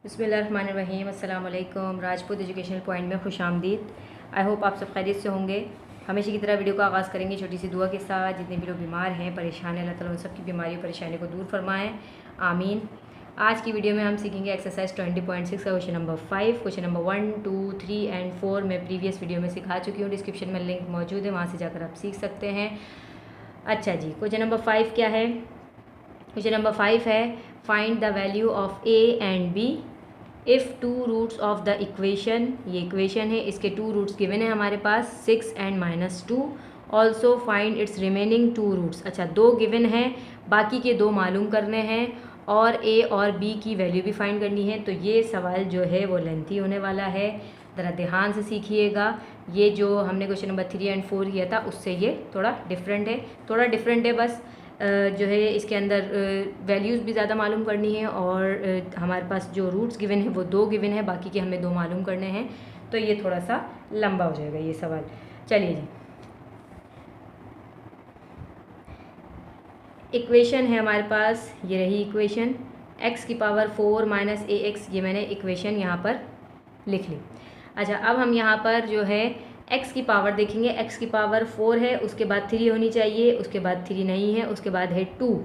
बिस्मिल्लाहिर्रहमानिर्रहीम। अस्सलाम वालेकुम। राजपूत एजुकेशनल पॉइंट में खुशामदीद। आई होप आप सब खैरियत से होंगे। हमेशा की तरह वीडियो का आगाज़ करेंगे छोटी सी दुआ के साथ। जितने भी लोग बीमार हैं, परेशान हैं, अल्लाह ताला उन सबकी बीमारी और परेशानी को दूर फरमाएँ, आमीन। आज की वीडियो में हम सीखेंगे एक्सरसाइज 20.6 का question number 5। Question number 1, 2, 3 and 4 मैं प्रीवियस वीडियो में सिखा चुकी हूँ। डिस्क्रिप्शन में लिंक मौजूद है, वहाँ से जाकर आप सीख सकते हैं। अच्छा जी, क्वेश्चन नंबर 5 क्या है? क्वेश्चन नंबर 5 है find the value of A and B if two roots of the equation. ये इक्वेशन है, इसके टू रूट्स गिवन है हमारे पास 6 and -2। Also find its remaining two roots. अच्छा, दो गिवन हैं, बाकी के दो मालूम करने हैं और ए और बी की वैल्यू भी फाइंड करनी है। तो ये सवाल जो है वो लेंथी होने वाला है, ज़रा ध्यान से सीखिएगा। ये जो हमने क्वेश्चन नंबर 3 एंड 4 किया था उससे ये थोड़ा डिफरेंट है, बस जो है इसके अंदर वैल्यूज़ भी ज़्यादा मालूम करनी है और हमारे पास जो रूट्स गिवन है वो दो गिवन है, बाकी के हमें दो मालूम करने हैं। तो ये थोड़ा सा लंबा हो जाएगा ये सवाल। चलिए जी, इक्वेशन है हमारे पास, ये रही इक्वेशन x की पावर 4 माइनस ax। ये मैंने इक्वेशन यहाँ पर लिख ली। अच्छा, अब हम यहाँ पर जो है x की पावर देखेंगे। x की पावर 4 है, उसके बाद 3 होनी चाहिए, उसके बाद 3 नहीं है, उसके बाद है 2।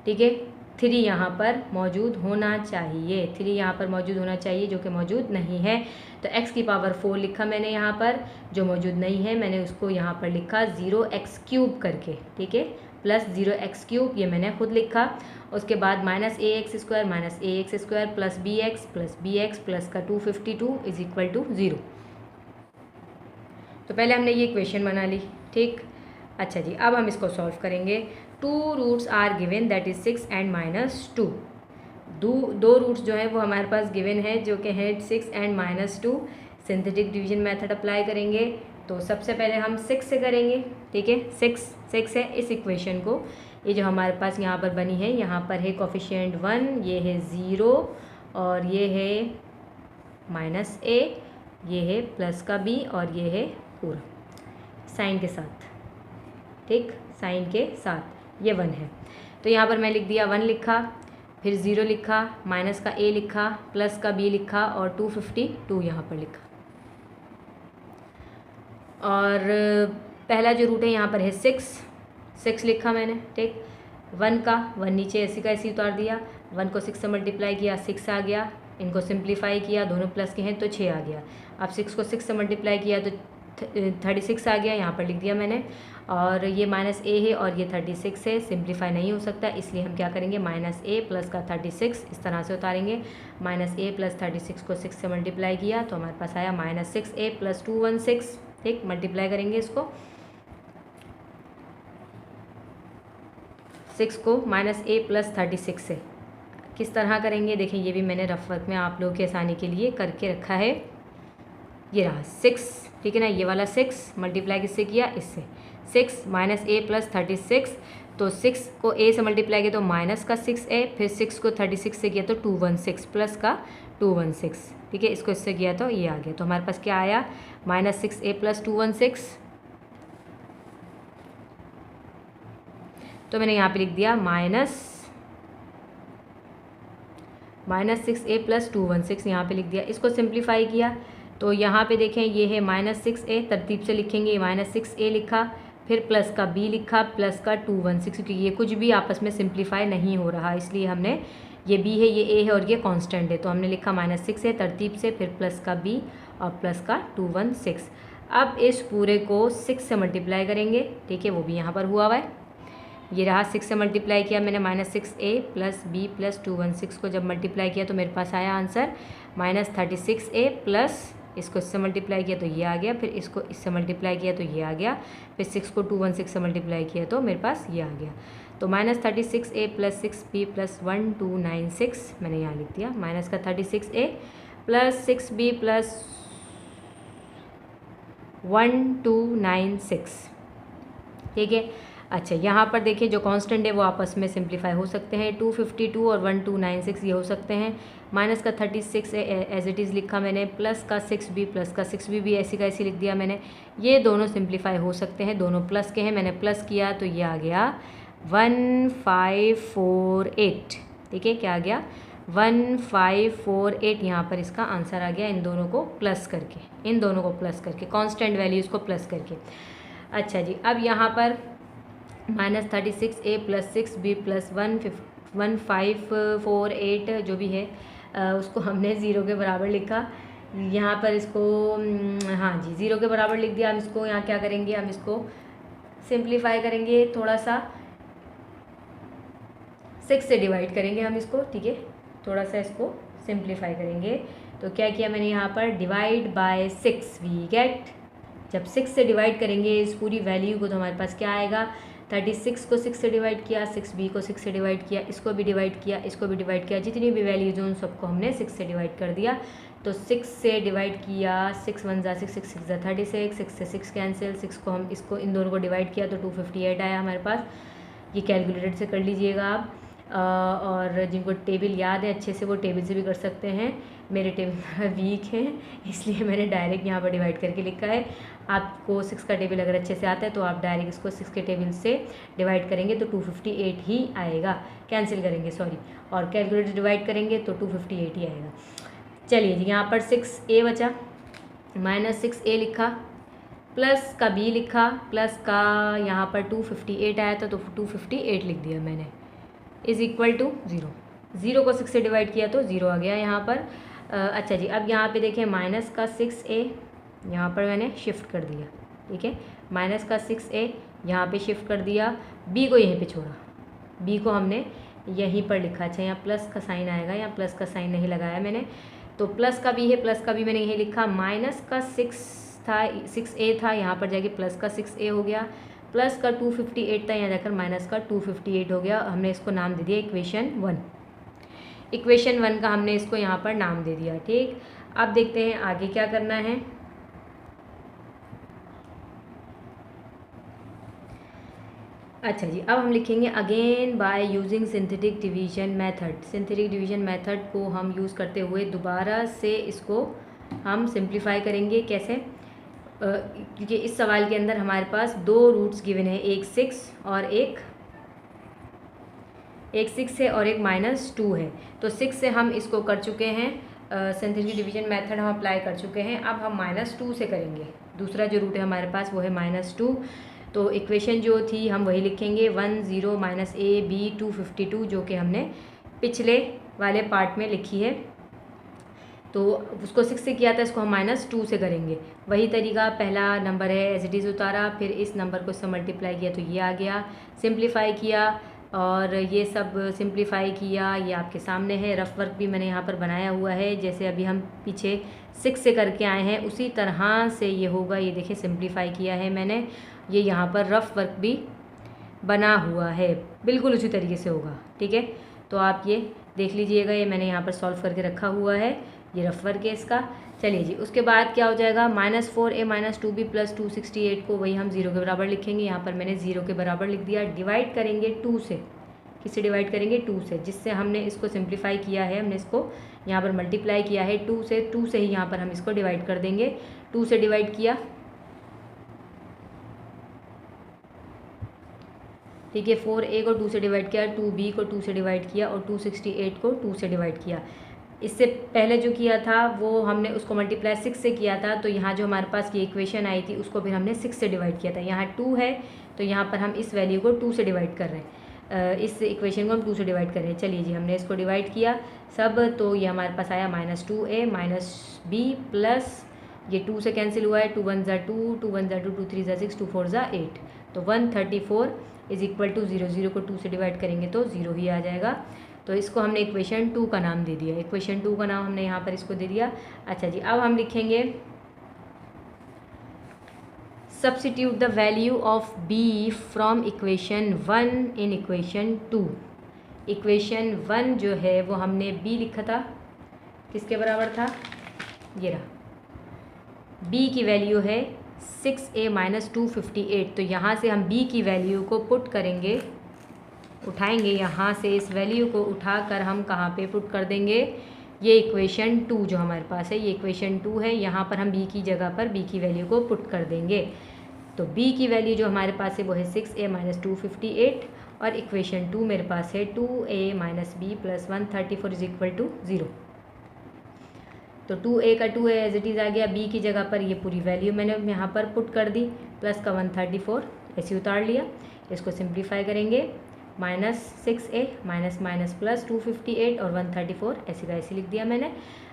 ठीक है, 3 यहाँ पर मौजूद होना चाहिए, 3 यहाँ पर मौजूद होना चाहिए जो कि मौजूद नहीं है। तो x की पावर 4 लिखा मैंने यहाँ पर, जो मौजूद नहीं है मैंने उसको यहाँ पर लिखा 0x³ करके। ठीक है, प्लस 0x³ ये मैंने खुद लिखा। उसके बाद -ax² प्लस bx प्लस का 252 इज इक्वल टू 0। तो पहले हमने ये इक्वेशन बना ली, ठीक। अच्छा जी, अब हम इसको सॉल्व करेंगे। Two roots are given that is 6 and -2। दो रूट्स जो है वो हमारे पास गिवन है जो कि है 6 and -2। Synthetic division method apply करेंगे। तो सबसे पहले हम 6 से करेंगे। ठीक है, 6 है। इस इक्वेशन को, ये जो हमारे पास यहाँ पर बनी है, यहाँ पर है कोफिशिएंट 1, ये है 0 और ये है -a, ये है प्लस का b और ये है पूरा साइन के साथ। ठीक, साइन के साथ ये 1 है। तो यहाँ पर मैं लिख दिया 1 लिखा, फिर 0 लिखा, माइनस का a लिखा, प्लस का b लिखा और 252 यहाँ पर लिखा। और पहला जो रूट है यहाँ पर है 6 लिखा मैंने। ठीक, 1 का 1 नीचे ऐसी का ऐसी उतार दिया, 1 को 6 से मल्टीप्लाई किया, 6 आ गया। इनको सिंप्लीफाई किया, दोनों प्लस के हैं तो 6 आ गया। अब 6 को 6 से मल्टीप्लाई किया तो 36 आ गया, यहाँ पर लिख दिया मैंने। और ये -a है और ये 36 है, सिंप्लीफाई नहीं हो सकता, इसलिए हम क्या करेंगे, -a प्लस का 36 इस तरह से उतारेंगे। -a प्लस 36 को 6 से मल्टीप्लाई किया तो हमारे पास आया -6a प्लस 216। ठीक, मल्टीप्लाई करेंगे इसको, 6 को -a प्लस 36 से किस तरह करेंगे देखें, ये भी मैंने रफ वर्क में आप लोगों की आसानी के लिए करके रखा है। ये रहा 6, ठीक है ना, ये वाला 6 मल्टीप्लाई किससे किया, इससे। 6 -a प्लस 36, तो 6 को a से मल्टीप्लाई किया तो माइनस का 6a, फिर 6 को 36 से किया तो 216 प्लस का 216। ठीक है, इसको इससे किया तो ये आ गया। तो हमारे पास क्या आया, -6a प्लस 216। तो मैंने यहाँ पे लिख दिया -6a प्लस 216 यहाँ पे लिख दिया। इसको सिंप्लीफाई किया तो यहाँ पे देखें ये है -6a, तरतीब से लिखेंगे, -6a लिखा, फिर प्लस का b लिखा, प्लस का 216, क्योंकि ये कुछ भी आपस में सिंप्लीफाई नहीं हो रहा, इसलिए हमने, ये b है, ये a है और ये कांस्टेंट है, तो हमने लिखा -6a तरतीब से, फिर प्लस का b और प्लस का 216। अब इस पूरे को 6 से मल्टीप्लाई करेंगे। ठीक है, वो भी यहाँ पर हुआ हुआ है। ये रहा 6 से मल्टीप्लाई किया मैंने, -6a प्लस b प्लस 216 को जब मल्टीप्लाई किया तो मेरे पास आया आंसर -36a प्लस, इसको इससे मल्टीप्लाई किया तो ये आ गया, फिर इसको इससे मल्टीप्लाई किया तो ये आ गया, फिर 6 को 216 से मल्टीप्लाई किया तो मेरे पास ये आ गया। तो -36a प्लस 6b प्लस 1296 मैंने यहाँ लिख दिया, माइनस का 36a प्लस 6b प्लस 1296। ठीक है, अच्छा यहाँ पर देखिए जो कांस्टेंट है वो आपस में सिंप्लीफाई हो सकते हैं, 252 और 1296 ये हो सकते हैं। माइनस का 36 एज इट इज़ लिखा मैंने, प्लस का 6b प्लस का 6b भी ऐसी का ऐसी लिख दिया मैंने। ये दोनों सिंप्लीफाई हो सकते हैं, दोनों प्लस के हैं, मैंने प्लस किया तो ये आ गया 1548। ठीक है, क्या आ गया, 1548 यहाँ पर इसका आंसर आ गया, इन दोनों को प्लस करके, कांस्टेंट वैल्यूज़ को प्लस करके। अच्छा जी, अब यहाँ पर -36a + 6b + 1548 जो भी है उसको हमने ज़ीरो के बराबर लिखा। यहाँ पर इसको हाँ जी ज़ीरो के बराबर लिख दिया। हम इसको यहाँ क्या करेंगे, हम इसको सिंप्लीफाई करेंगे, थोड़ा सा 6 से डिवाइड करेंगे हम इसको, ठीक है, थोड़ा सा इसको सिंप्लीफाई करेंगे। तो क्या किया मैंने यहाँ पर, डिवाइड बाय 6 वी गेट, जब 6 से डिवाइड करेंगे इस पूरी वैल्यू को तो हमारे पास क्या आएगा, 36 को 6 से डिवाइड किया, 6b को 6 से डिवाइड किया, इसको भी डिवाइड किया, इसको भी डिवाइड किया, जितनी भी वैल्यूज उन सबको हमने 6 से डिवाइड कर दिया। तो 6 से डिवाइड किया, 6 1 ज़ा 6, 6 6 ज़ा 36, 6 से 6 कैंसिल, 6 को हम इसको इन दोनों को डिवाइड किया तो 258 आया हमारे पास। ये कैलकुलेटर से कर लीजिएगा आप, और जिनको टेबल याद है अच्छे से वो टेबल से भी कर सकते हैं। मेरे टेबल वीक हैं इसलिए मैंने डायरेक्ट यहाँ पर डिवाइड करके लिखा है। आपको 6 का टेबल अगर अच्छे से आता है तो आप डायरेक्ट इसको 6 के टेबल से डिवाइड करेंगे तो 258 ही आएगा, कैंसिल करेंगे सॉरी, और कैलकुलेटर डिवाइड करेंगे तो 258 ही आएगा। चलिए जी, यहाँ पर 6a बचा, -6a लिखा, प्लस का b लिखा, प्लस का यहाँ पर 258 आया था तो 258 लिख दिया मैंने, इज़ इक्वल टू 0। 0 को 6 से डिवाइड किया तो 0 आ गया यहाँ पर। अच्छा जी, अब यहाँ पे देखें माइनस का 6a यहाँ पर मैंने शिफ्ट कर दिया, ठीक है, माइनस का 6a यहाँ पे शिफ्ट कर दिया, b को यहीं पे छोड़ा, b को हमने यहीं पर लिखा। अच्छा, यहाँ प्लस का साइन आएगा, यहाँ प्लस का साइन नहीं लगाया मैंने, तो प्लस का b है, प्लस का b मैंने यहीं लिखा। माइनस का 6a था, यहाँ पर जाके प्लस का 6a हो गया, प्लस का 258 था, यहाँ जाकर माइनस का 258 हो गया। हमने इसको नाम दे दिया इक्वेशन 1। इक्वेशन 1 का हमने इसको यहाँ पर नाम दे दिया, ठीक। अब देखते हैं आगे क्या करना है। अच्छा जी, अब हम लिखेंगे again by using synthetic division method. Synthetic division method को हम यूज़ करते हुए दोबारा से इसको हम सिंप्लीफाई करेंगे। कैसे, क्योंकि इस सवाल के अंदर हमारे पास 2 रूट्स गिवन है, एक 6 और एक 6 है और एक -2 है। तो 6 से हम इसको कर चुके हैं, सिंथेटिक डिवीजन मेथड हम अप्लाई कर चुके हैं। अब हम -2 से करेंगे, दूसरा जो रूट है हमारे पास वो है -2। तो इक्वेशन जो थी हम वही लिखेंगे, 1 0 -a b 252, जो कि हमने पिछले वाले पार्ट में लिखी है। तो उसको 6 से किया था, इसको हम -2 से करेंगे। वही तरीका, पहला नंबर है एज इट इज़ उतारा, फिर इस नंबर को इससे मल्टीप्लाई किया तो ये आ गया, सिंप्लीफाई किया और ये सब सिंप्लीफाई किया। ये आपके सामने है, रफ वर्क भी मैंने यहाँ पर बनाया हुआ है, जैसे अभी हम पीछे 6 से करके आए हैं उसी तरह से ये होगा। ये देखिए सिंप्लीफाई किया है मैंने, ये यहाँ पर रफ वर्क भी बना हुआ है, बिल्कुल उसी तरीके से होगा, ठीक है। तो आप ये देख लीजिएगा, ये मैंने यहाँ पर सॉल्व करके रखा हुआ है, ये रफ वर्क है इसका। चलिए जी, उसके बाद क्या हो जाएगा, -4a -2b + 268 को वही हम 0 के बराबर लिखेंगे। यहाँ पर मैंने 0 के बराबर लिख दिया। डिवाइड करेंगे 2 से, किससे डिवाइड करेंगे, 2 से, जिससे हमने इसको सिंप्लीफाई किया है, हमने इसको यहाँ पर मल्टीप्लाई किया है 2 से, 2 से ही यहाँ पर हम इसको डिवाइड कर देंगे। 2 से डिवाइड किया, ठीक है, 4a को 2 से डिवाइड किया, 2b को 2 से डिवाइड किया और 268 को 2 से डिवाइड किया। इससे पहले जो किया था वो हमने उसको मल्टीप्लाई 6 से किया था, तो यहाँ जो हमारे पास ये इक्वेशन आई थी उसको फिर हमने 6 से डिवाइड किया था। यहाँ 2 है तो यहाँ पर हम इस वैल्यू को 2 से डिवाइड कर रहे हैं, इस इक्वेशन को हम 2 से डिवाइड कर रहे हैं। चलिए जी, हमने इसको डिवाइड किया सब, तो ये हमारे पास आया -2a -b प्लस ये 2 से कैंसिल हुआ है, 2 1 ज़ा 2, 2 1 ज़ा 2, 2 3 ज़ा 6, 2 4 ज़ा 8, तो 134 इज़ इक्वल टू 0। 0 को 2 से डिवाइड करेंगे तो 0 ही आ जाएगा। तो इसको हमने इक्वेशन 2 का नाम दे दिया, इक्वेशन 2 का नाम हमने यहाँ पर इसको दे दिया। अच्छा जी, अब हम लिखेंगे substitute the value of b from equation 1 in equation 2। Equation 1 जो है वो हमने b लिखा था, किसके बराबर था, ये रहा, b की वैल्यू है 6a -258। तो यहाँ से हम b की वैल्यू को पुट करेंगे, उठाएंगे यहाँ से, इस वैल्यू को उठाकर हम कहाँ पे पुट कर देंगे, ये इक्वेशन 2 जो हमारे पास है, ये इक्वेशन 2 है, यहाँ पर हम b की जगह पर b की वैल्यू को पुट कर देंगे। तो b की वैल्यू जो हमारे पास है वो है 6a -258 और इक्वेशन 2 मेरे पास है 2a minus B plus 134 is equal to 0। तो 2a का 2a एज इट इज़ आ गया, b की जगह पर ये पूरी वैल्यू मैंने यहाँ पर पुट कर दी, प्लस का 134 ऐसे उतार लिया। इसको सिंप्लीफाई करेंगे, -6a माइनस माइनस प्लस 258 और 134 ऐसे का ऐसे लिख दिया मैंने।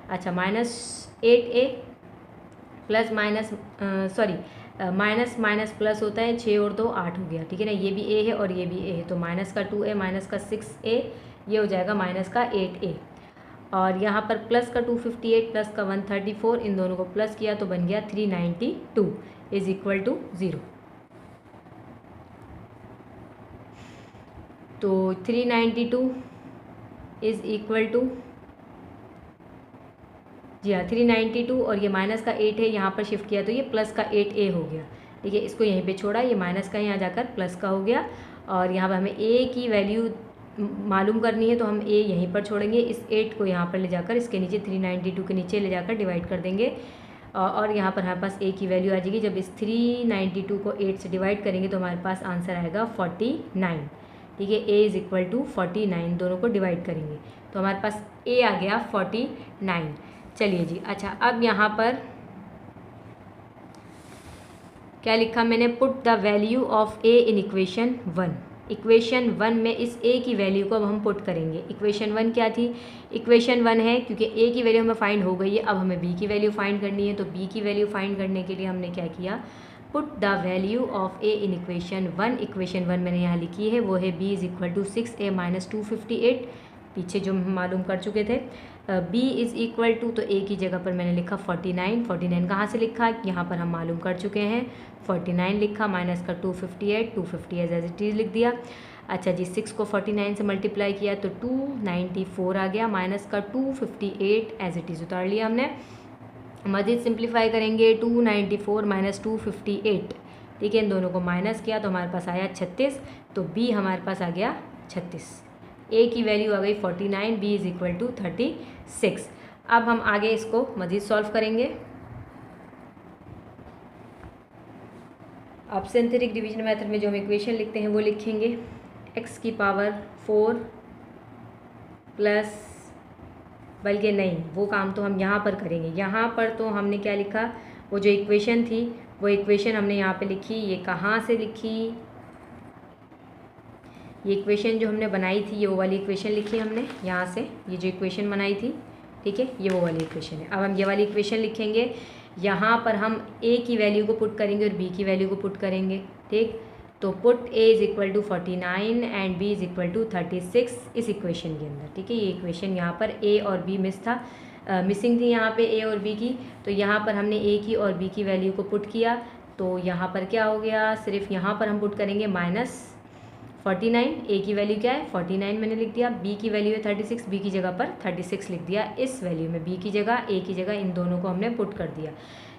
अच्छा, -8a plus minus minus minus plus होता है, 6 और 2 8 हो गया, ठीक है ना। ये भी a है और ये भी a है, तो माइनस का 2a माइनस का 6a ये हो जाएगा माइनस का 8a, और यहाँ पर प्लस का 258 प्लस का 134, इन दोनों को प्लस किया तो बन गया 392 इज इक्वल टू 0। तो 392 इज इक्वल टू, जी हाँ 392, और ये माइनस का 8 है, यहाँ पर शिफ्ट किया तो ये प्लस का 8a हो गया, ठीक है। इसको यहीं पे छोड़ा, ये माइनस का यहाँ जाकर प्लस का हो गया, और यहाँ पर हमें a की वैल्यू मालूम करनी है तो हम a यहीं पर छोड़ेंगे, इस 8 को यहाँ पर ले जाकर इसके नीचे 392 के नीचे ले जाकर डिवाइड कर देंगे, और यहाँ पर हमारे पास a की वैल्यू आ जाएगी। जब इस 392 को 8 से डिवाइड करेंगे तो हमारे पास आंसर आएगा 49, ठीक है। a इज इक्वल टू 49, दोनों को डिवाइड करेंगे तो हमारे पास a आ गया 49। चलिए जी, अच्छा अब यहाँ पर क्या लिखा मैंने, put the value of a in equation 1। Equation 1 में इस a की वैल्यू को अब हम पुट करेंगे। इक्वेशन 1 क्या थी, इक्वेशन 1 है क्योंकि a की वैल्यू हमें फाइंड हो गई है, अब हमें b की वैल्यू फाइंड करनी है। तो b की वैल्यू फाइंड करने के लिए हमने क्या किया, put the value of a in equation 1। Equation 1 मैंने यहाँ लिखी है, वो है b is equal to 6a minus 258, पीछे जो हम मालूम कर चुके थे। b इज़ इक्वल टू, तो a की जगह पर मैंने लिखा 49। 49 कहाँ से लिखा, यहाँ पर हम मालूम कर चुके हैं, 49 लिखा, माइनस का 258 एज इट इज़ लिख दिया। अच्छा जी, 6 को 49 से मल्टीप्लाई किया तो 294 आ गया, माइनस का 258 एज इट इज़ उतार लिया हमने। मज़ीद सिंप्लीफाई करेंगे, 294 माइनस 258, ठीक है, इन दोनों को माइनस किया तो हमारे पास आया 36, तो b हमारे पास आ गया 36। a की वैल्यू आ गई 49, b इज़ इक्वल टू 36। अब हम आगे इसको मज़ीद सॉल्व करेंगे। अब सिंथेटिक डिवीजन मेथड में जो हम इक्वेशन लिखते हैं वो लिखेंगे, x की पावर 4 प्लस, बल्कि नहीं, वो काम तो हम यहाँ पर करेंगे। यहाँ पर तो हमने क्या लिखा, वो जो इक्वेशन थी वो इक्वेशन हमने यहाँ पे लिखी। ये कहाँ से लिखी, ये इक्वेशन जो हमने बनाई थी ये वो वाली इक्वेशन लिखी हमने यहाँ से, ये जो इक्वेशन बनाई थी, ठीक है, ये वो वाली इक्वेशन है। अब हम ये वाली इक्वेशन लिखेंगे, यहाँ पर हम a की वैल्यू को पुट करेंगे और b की वैल्यू को पुट करेंगे, ठीक। तो put a is equal to 49 and b is equal to 36 इस इक्वेशन के अंदर, ठीक है। ये इक्वेशन यहाँ पर a और b मिसिंग थी यहाँ पे a और b की, तो यहाँ पर हमने a की और b की वैल्यू को पुट किया, तो यहाँ पर क्या हो गया, सिर्फ यहाँ पर हम पुट करेंगे -49, a की वैल्यू क्या है 49 मैंने लिख दिया, b की वैल्यू है 36, b की जगह पर 36 लिख दिया। इस वैल्यू में b की जगह a की जगह इन दोनों को हमने पुट कर दिया।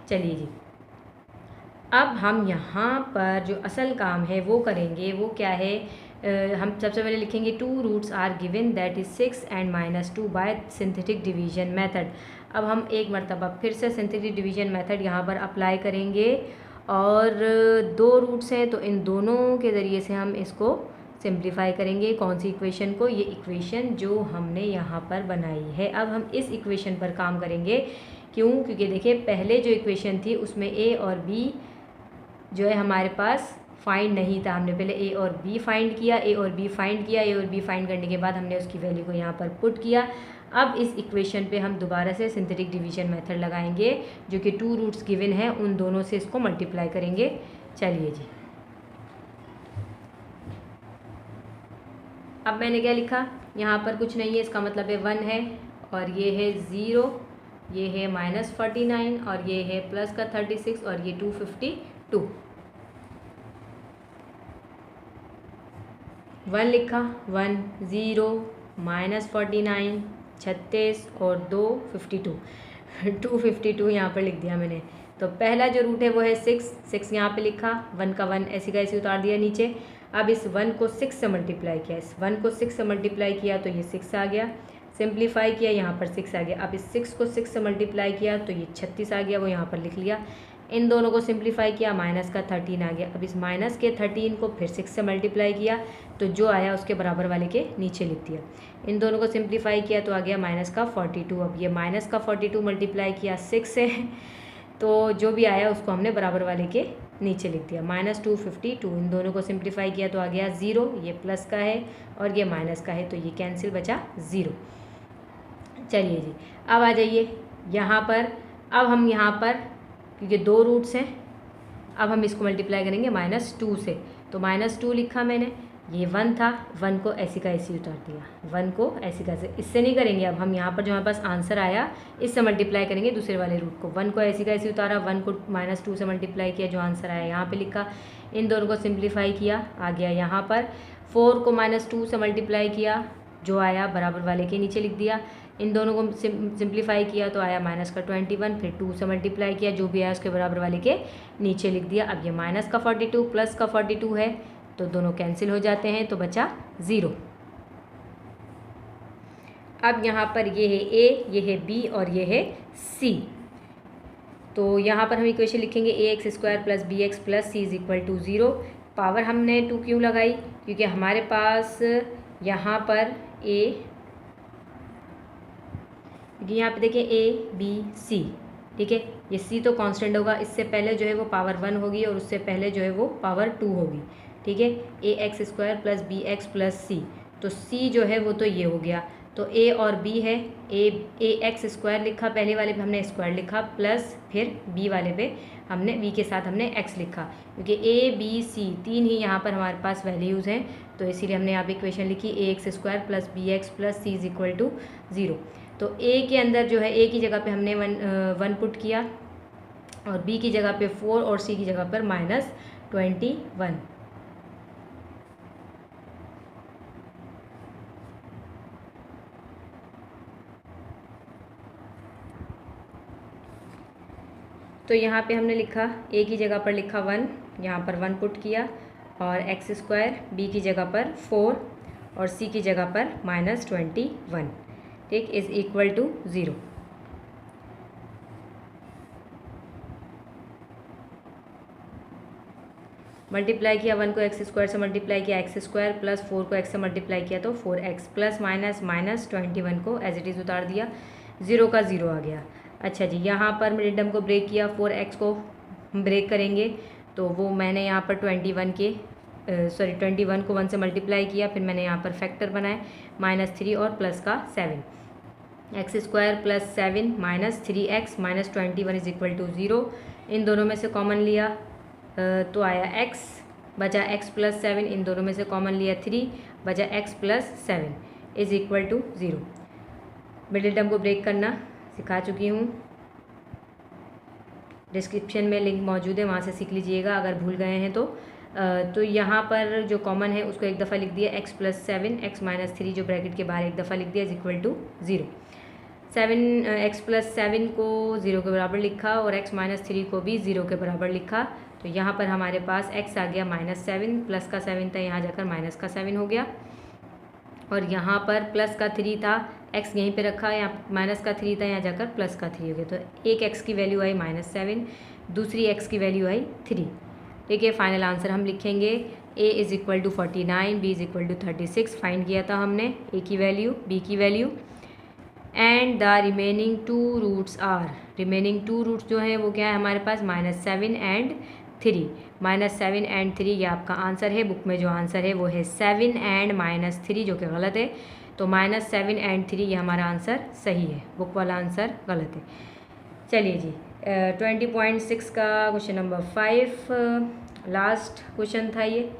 चलिए जी, अब हम यहाँ पर जो असल काम है वो करेंगे, वो क्या है, हम सबसे पहले लिखेंगे 2 roots are given that is 6 and -2 by synthetic division method. अब हम एक मरतबा फिर से सिंथेटिक डिवीजन मेथड यहाँ पर अप्लाई करेंगे, और 2 रूट्स हैं तो इन दोनों के ज़रिए से हम इसको सिंप्लीफाई करेंगे। कौन सी इक्वेशन को, ये इक्वेशन जो हमने यहाँ पर बनाई है। अब हम इस इक्वेशन पर काम करेंगे, क्यों, क्योंकि देखिए पहले जो इक्वेशन थी उसमें a और b जो है हमारे पास फाइंड नहीं था। हमने पहले a और b फाइंड किया, a और b फाइंड किया, a और b फाइंड करने के बाद हमने उसकी वैल्यू को यहाँ पर पुट किया। अब इस इक्वेशन पे हम दोबारा से सिंथेटिक डिवीजन मेथड लगाएंगे, जो कि 2 रूट्स गिवन है, उन दोनों से इसको मल्टीप्लाई करेंगे। चलिए जी, अब मैंने क्या लिखा, यहाँ पर कुछ नहीं है, इसका मतलब है 1 है, और ये है 0, ये है -49, और ये है प्लस का 36, और ये 252। 1 लिखा, 1 0 -49 36 और 2 52 252 यहाँ पर लिख दिया मैंने। तो पहला जो रूट है वो है 6 यहाँ पे लिखा, 1 का 1 ऐसे का ऐसे उतार दिया नीचे। अब इस 1 को 6 से मल्टीप्लाई किया, इस 1 को 6 से मल्टीप्लाई किया तो ये 6 आ गया, सिंप्लीफाई किया यहाँ पर 6 आ गया। अब इस 6 को 6 से मल्टीप्लाई किया तो ये 36 आ गया, वो यहाँ पर लिख लिया। इन दोनों को सिंप्लीफाई किया, माइनस का 13 आ गया। अब इस माइनस के 13 को फिर 6 से मल्टीप्लाई किया तो जो आया उसके बराबर वाले के नीचे लिख दिया। इन दोनों को सिंप्लीफाई किया तो आ गया माइनस का 42। अब ये माइनस का 42 मल्टीप्लाई किया 6 से तो जो भी आया उसको हमने बराबर वाले के नीचे लिख दिया। -252, इन दोनों को सिंप्लीफाई किया तो आ गया 0। ये प्लस का है और ये माइनस का है तो ये कैंसिल, बचा 0। चलिए जी, अब आ जाइए यहाँ पर। अब हम यहाँ पर क्योंकि 2 रूट्स हैं, अब हम इसको मल्टीप्लाई करेंगे -2 से। तो -2 लिखा मैंने, ये 1 था, 1 को ऐसी का ऐसी उतार दिया, 1 को ऐसी का ऐसे। इससे नहीं करेंगे, अब हम यहाँ पर जो हमारे पास आंसर आया इससे मल्टीप्लाई करेंगे दूसरे वाले रूट को। 1 को ऐसी का ऐसी उतारा, 1 को -2 से मल्टीप्लाई किया, जो आंसर आया यहाँ पे लिखा। इन दोनों को सिंप्लीफाई किया, आ गया यहाँ पर। 4 को -2 से मल्टीप्लाई किया, जो आया बराबर वाले के नीचे लिख दिया। इन दोनों को सिंप्लीफाई किया तो आया -21, फिर 2 से मल्टीप्लाई किया, जो भी आया उसके बराबर वाले के नीचे लिख दिया। अब ये माइनस का 42 प्लस का 42 है तो दोनों कैंसिल हो जाते हैं तो बचा 0। अब यहाँ पर ये है A, ये है B और ये है C। तो यहाँ पर हम इक्वेशन लिखेंगे ax² + bx + c = 0। पावर हमने 2 क्यों लगाई? क्योंकि हमारे पास यहाँ पर यहाँ पे देखिए A B C, ठीक है। ये C तो कांस्टेंट होगा, इससे पहले जो है वो पावर 1 होगी और उससे पहले जो है वो पावर 2 होगी, ठीक है। ax² + bx + c, तो C जो है वो तो ये हो गया। तो A और B है, ax² लिखा, पहले वाले पे हमने स्क्वायर लिखा, प्लस फिर B वाले पे हमने B के साथ हमने x लिखा, क्योंकि A B C 3 ही यहाँ पर हमारे पास वैल्यूज़ हैं, तो इसीलिए हमने यहाँ पे इक्वेशन लिखी ax² + bx + c = 0। तो A के अंदर जो है A की जगह पे हमने 1 पुट किया और B की जगह पे 4 और C की जगह पर -21। तो यहाँ पे हमने लिखा A की जगह पर लिखा 1, यहाँ पर 1 पुट किया और x², B की जगह पर 4 और C की जगह पर -21, ठीक, = 0। मल्टीप्लाई किया, 1 को x² से मल्टीप्लाई किया, x² + 4 को x से मल्टीप्लाई किया तो 4x + -21 को एज इट इज़ उतार दिया, 0 का 0 आ गया। अच्छा जी, यहाँ पर मिडियम को ब्रेक किया, 4x को ब्रेक करेंगे तो वो मैंने यहाँ पर 21 को 1 से मल्टीप्लाई किया, फिर मैंने यहाँ पर फैक्टर बनाए -3 और प्लस का 7, x² + 7 -3x -21 = 0। इन दोनों में से कॉमन लिया तो आया x, बचा x + 7, इन दोनों में से कॉमन लिया 3, बचा x + 7 = 0। मिडिल टर्म को ब्रेक करना सिखा चुकी हूँ, डिस्क्रिप्शन में लिंक मौजूद है, वहाँ से सीख लीजिएगा अगर भूल गए हैं तो। तो यहाँ पर जो कॉमन है उसको एक दफ़ा लिख दिया, x + 7 x - 3 जो ब्रैकेट के बाहर एक दफ़ा लिख दिया = 0। 7x + 7 को 0 के बराबर लिखा और x - 3 को भी 0 के बराबर लिखा, तो यहाँ पर हमारे पास x आ गया -7, प्लस का 7 था, यहाँ जाकर माइनस का 7 हो गया, और यहाँ पर प्लस का 3 था, x यहीं पे रखा, यहाँ माइनस का 3 था, यहाँ जाकर प्लस का 3 हो गया। तो एक x की वैल्यू आई -7, दूसरी x की वैल्यू आई 3, ठीक है। फाइनल आंसर हम लिखेंगे a = 49, b = 36 फाइंड किया था हमने, a की वैल्यू, b की value, and the remaining 2 roots are, remaining 2 roots जो है वो क्या है हमारे पास -7 and 3, -7 and 3 ये आपका आंसर है। बुक में जो आंसर है वो है 7 and -3 जो कि गलत है, तो -7 and 3 ये हमारा आंसर सही है, बुक वाला आंसर गलत है। चलिए जी, 20.6 का क्वेश्चन नंबर 5 लास्ट क्वेश्चन था ये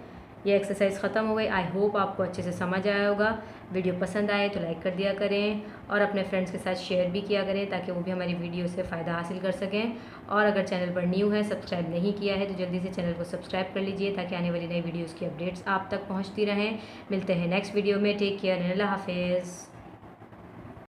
एक्सरसाइज ख़त्म हो गई। आई होप आपको अच्छे से समझ आया होगा। वीडियो पसंद आए तो लाइक कर दिया करें और अपने फ्रेंड्स के साथ शेयर भी किया करें ताकि वो भी हमारी वीडियो से फ़ायदा हासिल कर सकें। और अगर चैनल पर न्यू है, सब्सक्राइब नहीं किया है, तो जल्दी से चैनल को सब्सक्राइब कर लीजिए ताकि आने वाली नई वीडियोज़ की अपडेट्स आप तक पहुँचती रहें। मिलते हैं नेक्स्ट वीडियो में, टेक केयर, अल्लाह हाफिज़।